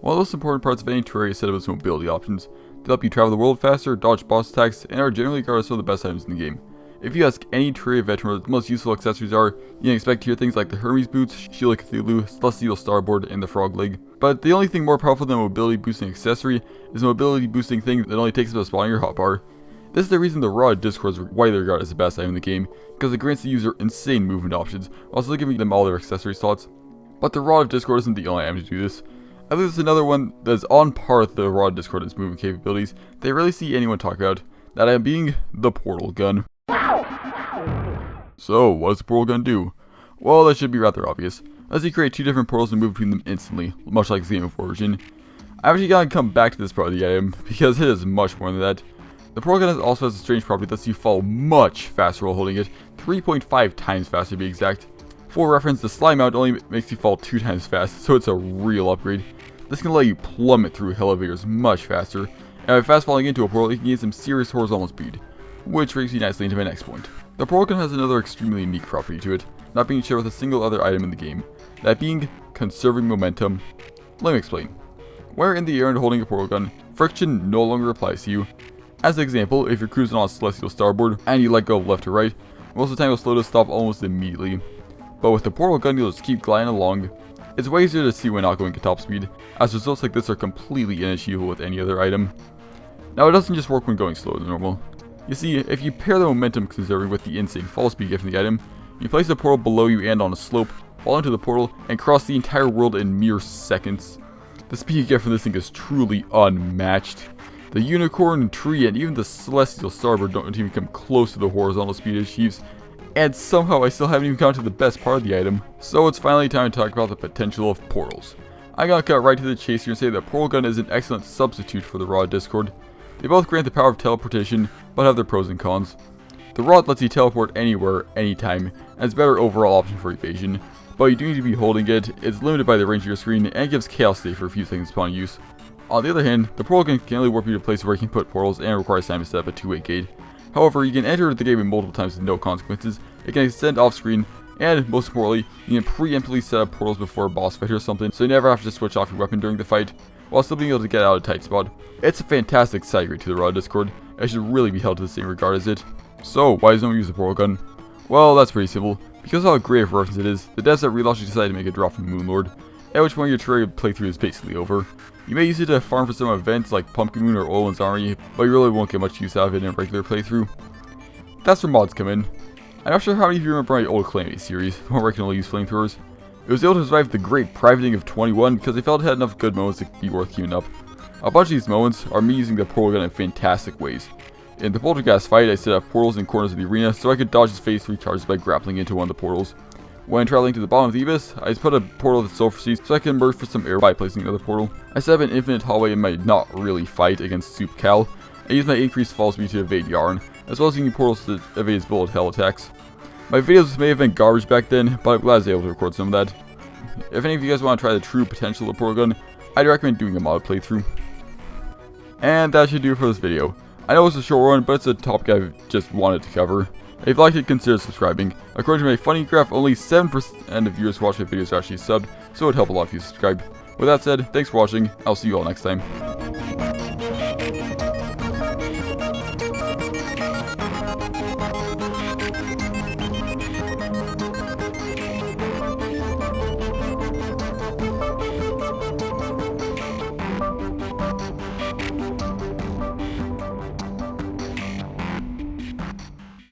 One of the most important parts of any Terraria setup is mobility options. They help you travel the world faster, dodge boss attacks, and are generally regarded as some of the best items in the game. If you ask any Terraria veteran what the most useful accessories are, you can expect to hear things like the Hermes boots, Shield of Cthulhu, Celestial Starboard, and the Frog Leg. But the only thing more powerful than a mobility boosting accessory is a mobility boosting thing that only takes up a spot on your hotbar. This is the reason the Rod of Discord is widely regarded as the best item in the game, because it grants the user insane movement options, while still giving them all their accessory slots. But the Rod of Discord isn't the only item to do this. I believe there's another one that is on par with the Rod of Discord in its movement capabilities that I rarely see anyone talk about, that item being the Portal Gun. So, what does the Portal Gun do? Well, that should be rather obvious, as you create two different portals and move between them instantly, much like the Game of Origin. I've actually gotta come back to this part of the item, because it is much more than that. The Portal Gun also has a strange property that lets you fall much faster while holding it, 3.5 times faster to be exact. For reference, the slime mount only makes you fall 2 times fast, so it's a real upgrade. This can let you plummet through elevators much faster, and by fast falling into a portal, you can gain some serious horizontal speed. Which brings me nicely into my next point. The Portal Gun has another extremely unique property to it, not being shared with a single other item in the game, that being conserving momentum. Let me explain. Where in the air and holding a Portal Gun, friction no longer applies to you. As an example, if you're cruising on a Celestial Starboard and you let go left or right, most of the time you'll slow to stop almost immediately. But with the Portal Gun, you'll just keep gliding along. It's way easier to see when not going at top speed, as results like this are completely unachievable with any other item. Now, it doesn't just work when going slower than normal. You see, if you pair the momentum conserving with the insane fall speed given the item, you place the portal below you and on a slope, fall into the portal, and cross the entire world in mere seconds. The speed you get from this thing is truly unmatched. The Unicorn, Tree, and even the Celestial Starboard don't even come close to the horizontal speed it achieves, and somehow I still haven't even gotten to the best part of the item. So it's finally time to talk about the potential of portals. I'm gonna cut right to the chase here and say that Portal Gun is an excellent substitute for the Rod of Discord. They both grant the power of teleportation, but have their pros and cons. The Rod lets you teleport anywhere, anytime, and is a better overall option for evasion, but you do need to be holding it, it's limited by the range of your screen, and gives chaos state for a few seconds upon use. On the other hand, the Portal Gun can only warp you to a place where you can put portals and requires time to set up a two-way gate. However, you can enter the game multiple times with no consequences, it can extend off-screen, and most importantly, you can preemptively set up portals before a boss fight or something, so you never have to switch off your weapon during the fight, while still being able to get out of a tight spot. It's a fantastic side grade to the Rod of Discord, and it should really be held to the same regard as it. So, why does no one use the Portal Gun? Well, that's pretty simple. Because of how great of a reference it is, the devs at Relaunch decided to make a drop from Moonlord, at which point your Terraria playthrough is basically over. You may use it to farm for some events like Pumpkin Moon or Olwen's Army, but you really won't get much use out of it in a regular playthrough. That's where mods come in. I'm not sure how many of you remember my old Calamity series, where I can only use flamethrowers. It was able to survive the great privating of 21 because I felt it had enough good moments to be worth keeping up. A bunch of these moments are me using the Portal Gun in fantastic ways. In the Poltergeist fight, I set up portals in corners of the arena so I could dodge his phase 3 charges by grappling into one of the portals. When traveling to the bottom of the Abyss, I just put a portal that Sulfur sees so I can emerge for some air by placing another portal. I set up an infinite hallway in my not really fight against Soup Cal, and used my increased fall speed to evade Yarn, as well as using portals to evade his bullet hell attacks. My videos may have been garbage back then, but I'm glad I was able to record some of that. If any of you guys want to try the true potential of Portal Gun, I'd recommend doing a mod playthrough. And that should do it for this video. I know it's a short one, but it's a topic I've just wanted to cover. If you'd like to consider subscribing. According to my funny graph, only 7% of viewers who watch my videos are actually subbed, so it would help a lot if you subscribed. With that said, thanks for watching, I'll see you all next time.